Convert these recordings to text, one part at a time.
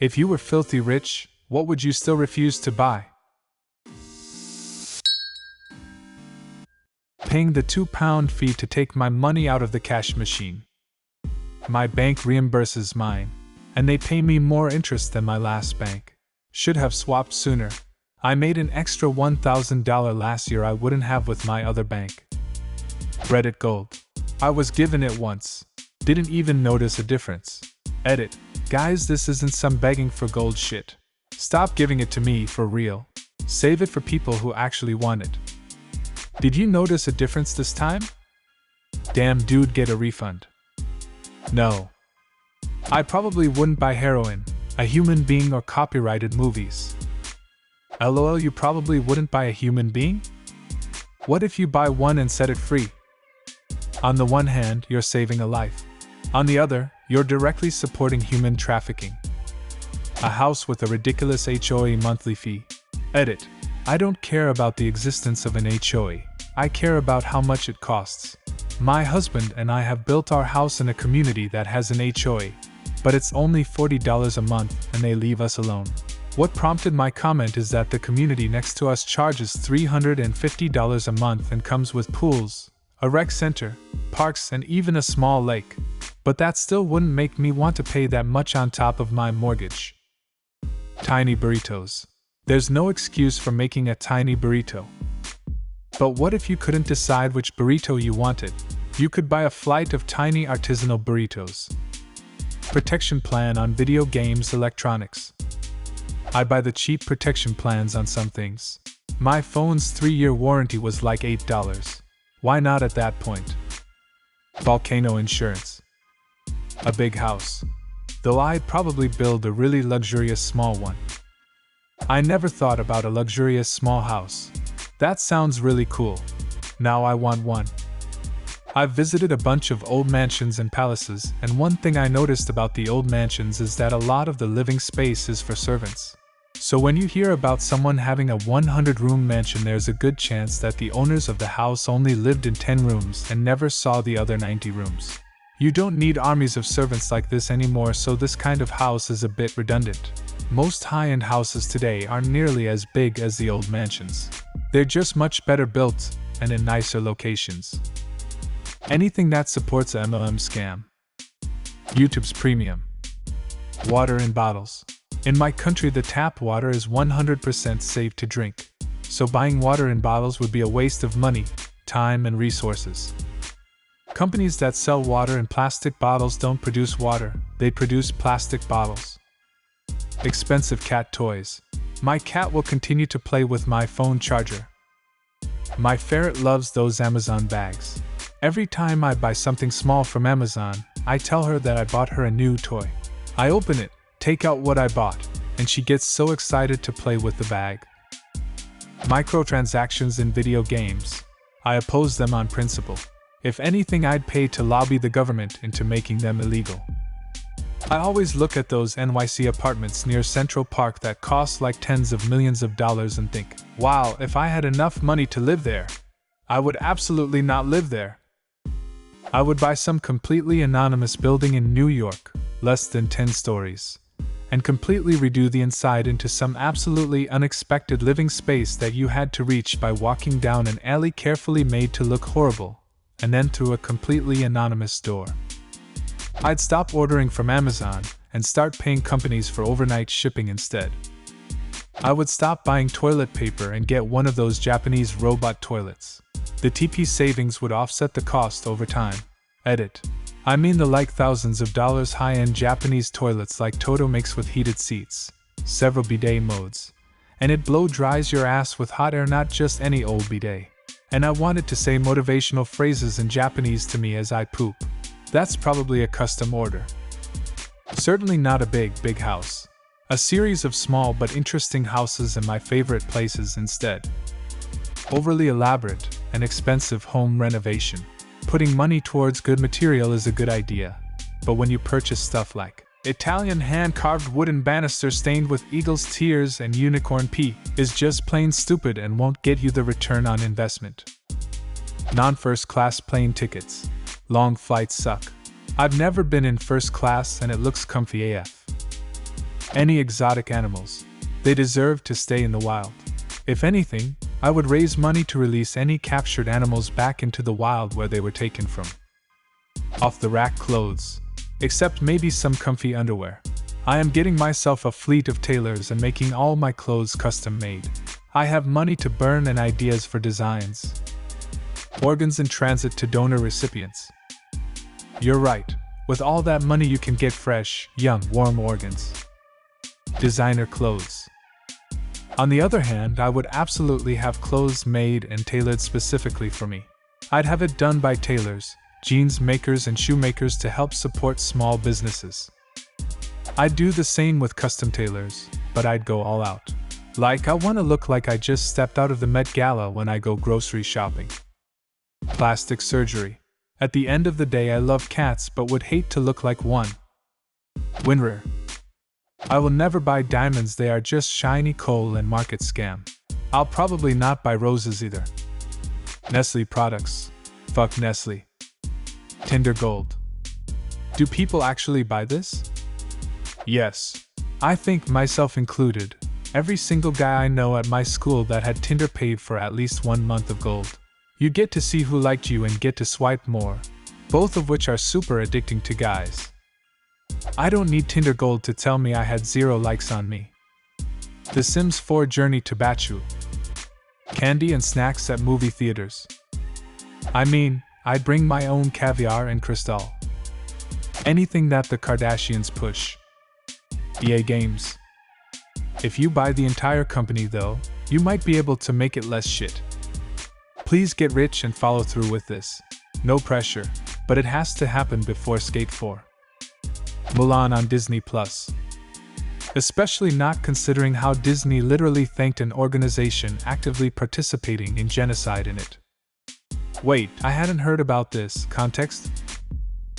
If you were filthy rich, what would you still refuse to buy? Paying the £2 fee to take my money out of the cash machine. My bank reimburses mine, and they pay me more interest than my last bank. Should have swapped sooner. I made an extra $1,000 last year I wouldn't have with my other bank. Reddit Gold. I was given it once. Didn't even notice a difference. Edit. Guys, this isn't some begging for gold shit. Stop giving it to me for real. Save it for people who actually want it. Did you notice a difference this time? Damn dude, get a refund. No. I probably wouldn't buy heroin, a human being, or copyrighted movies. LOL, you probably wouldn't buy a human being? What if you buy one and set it free? On the one hand, you're saving a life. On the other, you're directly supporting human trafficking. A house with a ridiculous HOA monthly fee. Edit. I don't care about the existence of an HOA. I care about how much it costs. My husband and I have built our house in a community that has an HOA, but it's only $40 a month and they leave us alone. What prompted my comment is that the community next to us charges $350 a month and comes with pools, a rec center, parks, and even a small lake. But that still wouldn't make me want to pay that much on top of my mortgage. Tiny burritos. There's no excuse for making a tiny burrito. But what if you couldn't decide which burrito you wanted? You could buy a flight of tiny artisanal burritos. Protection plan on video games electronics. I buy the cheap protection plans on some things. My phone's 3-year warranty was like $8. Why not at that point? Volcano insurance. A big house. Though I'd probably build a really luxurious small one. I never thought about a luxurious small house. That sounds really cool. Now I want one. I've visited a bunch of old mansions and palaces, and one thing I noticed about the old mansions is that a lot of the living space is for servants. So when you hear about someone having a 100-room mansion, there's a good chance that the owners of the house only lived in 10 rooms and never saw the other 90 rooms. You don't need armies of servants like this anymore, so this kind of house is a bit redundant. Most high-end houses today aren't nearly as big as the old mansions. They're just much better built and in nicer locations. Anything that supports a MLM scam. YouTube's premium. Water in bottles. In my country, the tap water is 100% safe to drink, so buying water in bottles would be a waste of money, time, and resources. Companies that sell water in plastic bottles don't produce water, they produce plastic bottles. Expensive cat toys. My cat will continue to play with my phone charger. My ferret loves those Amazon bags. Every time I buy something small from Amazon, I tell her that I bought her a new toy. I open it, take out what I bought, and she gets so excited to play with the bag. Microtransactions in video games. I oppose them on principle. If anything, I'd pay to lobby the government into making them illegal. I always look at those NYC apartments near Central Park that cost like tens of millions of dollars and think, wow, if I had enough money to live there, I would absolutely not live there. I would buy some completely anonymous building in New York, less than 10 stories, and completely redo the inside into some absolutely unexpected living space that you had to reach by walking down an alley carefully made to look horrible, and then through a completely anonymous door. I'd stop ordering from Amazon and start paying companies for overnight shipping instead. I would stop buying toilet paper and get one of those Japanese robot toilets. The TP savings would offset the cost over time. Edit. I mean the like thousands of dollars high-end Japanese toilets like Toto makes with heated seats, several bidet modes, and it blow dries your ass with hot air, not just any old bidet. And I wanted to say motivational phrases in Japanese to me as I poop. That's probably a custom order. Certainly not a big house. A series of small but interesting houses in my favorite places instead. Overly elaborate and expensive home renovation. Putting money towards good material is a good idea, but when you purchase stuff like Italian hand-carved wooden banister stained with eagle's tears and unicorn pee, is just plain stupid and won't get you the return on investment. Non-first class plane tickets. Long flights suck. I've never been in first class and it looks comfy AF. Any exotic animals. They deserve to stay in the wild. If anything, I would raise money to release any captured animals back into the wild where they were taken from. Off-the-rack clothes. Except maybe some comfy underwear. I am getting myself a fleet of tailors and making all my clothes custom-made. I have money to burn and ideas for designs. Organs in transit to donor recipients. You're right. With all that money you can get fresh, young, warm organs. Designer clothes. On the other hand, I would absolutely have clothes made and tailored specifically for me. I'd have it done by tailors, jeans makers and shoemakers to help support small businesses. I'd do the same with custom tailors, but I'd go all out. Like, I want to look like I just stepped out of the Met Gala when I go grocery shopping. Plastic surgery. At the end of the day, I love cats but would hate to look like one. Winrer. I will never buy diamonds, they are just shiny coal and market scam. I'll probably not buy roses either. Nestle products. Fuck Nestle. Tinder Gold. Do people actually buy this? Yes. I think, myself included, every single guy I know at my school that had Tinder paid for at least 1 month of gold. You get to see who liked you and get to swipe more, both of which are super addicting to guys. I don't need Tinder Gold to tell me I had 0 likes on me. The Sims 4 Journey to Batuu. Candy and snacks at movie theaters. I mean, I'd bring my own caviar and crystal. Anything that the Kardashians push. EA Games. If you buy the entire company though, you might be able to make it less shit. Please get rich and follow through with this. No pressure, but it has to happen before Skate 4. Mulan on Disney+. Especially not considering how Disney literally thanked an organization actively participating in genocide in it. Wait, I hadn't heard about this. Context?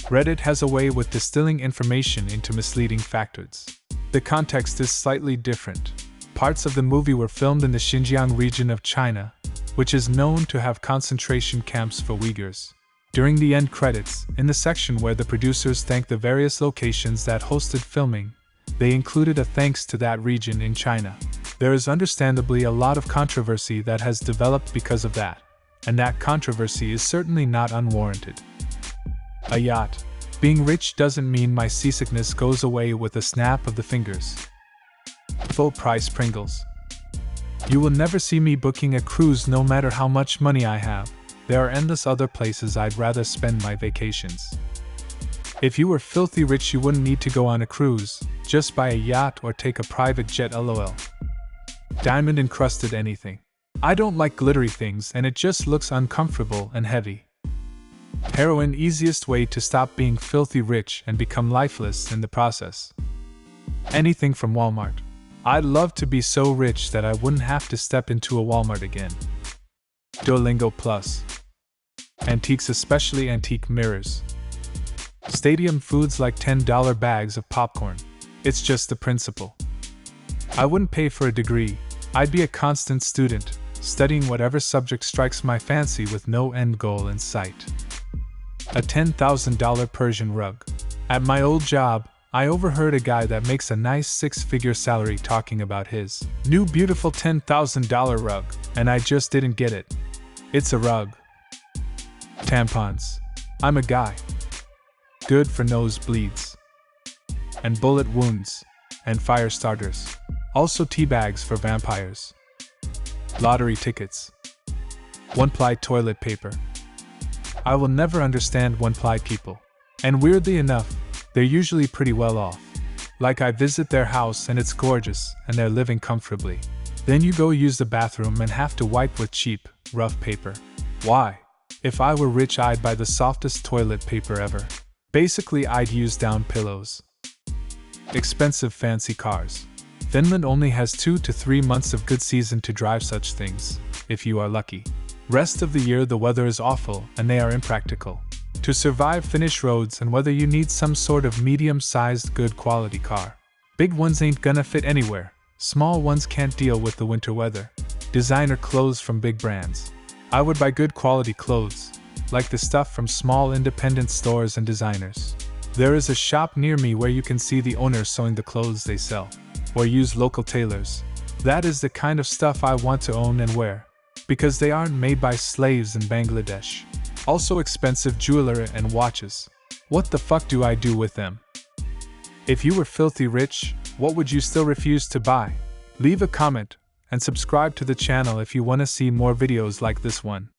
Reddit has a way with distilling information into misleading factoids. The context is slightly different. Parts of the movie were filmed in the Xinjiang region of China, which is known to have concentration camps for Uyghurs. During the end credits, in the section where the producers thanked the various locations that hosted filming, they included a thanks to that region in China. There is understandably a lot of controversy that has developed because of that, and that controversy is certainly not unwarranted. A yacht. Being rich doesn't mean my seasickness goes away with a snap of the fingers. Full-price Pringles. You will never see me booking a cruise no matter how much money I have. There are endless other places I'd rather spend my vacations. If you were filthy rich, you wouldn't need to go on a cruise, just buy a yacht or take a private jet, lol. Diamond encrusted anything. I don't like glittery things and it just looks uncomfortable and heavy. Heroin, easiest way to stop being filthy rich and become lifeless in the process. Anything from Walmart. I'd love to be so rich that I wouldn't have to step into a Walmart again. Duolingo Plus. Antiques, especially antique mirrors. Stadium foods like $10 bags of popcorn. It's just the principle. I wouldn't pay for a degree. I'd be a constant student, studying whatever subject strikes my fancy with no end goal in sight. A $10,000 Persian rug. At my old job, I overheard a guy that makes a nice 6-figure salary talking about his new beautiful $10,000 rug, and I just didn't get it. It's a rug. Tampons. I'm a guy. Good for nosebleeds. And bullet wounds. And fire starters. Also tea bags for vampires. Lottery tickets. One-ply toilet paper. I will never understand one-ply people. And weirdly enough, they're usually pretty well off. Like, I visit their house and it's gorgeous and they're living comfortably. Then you go use the bathroom and have to wipe with cheap, rough paper. Why? If I were rich, I'd buy the softest toilet paper ever. Basically, I'd use down pillows. Expensive fancy cars. Finland only has 2 to 3 months of good season to drive such things, if you are lucky. Rest of the year the weather is awful and they are impractical. To survive Finnish roads and weather you need some sort of medium-sized good quality car. Big ones ain't gonna fit anywhere. Small ones can't deal with the winter weather. Designer clothes from big brands. I would buy good quality clothes, like the stuff from small independent stores and designers. There is a shop near me where you can see the owner sewing the clothes they sell, or use local tailors. That is the kind of stuff I want to own and wear, because they aren't made by slaves in Bangladesh. Also expensive jewelry and watches. What the fuck do I do with them? If you were filthy rich, what would you still refuse to buy? Leave a comment and subscribe to the channel if you want to see more videos like this one.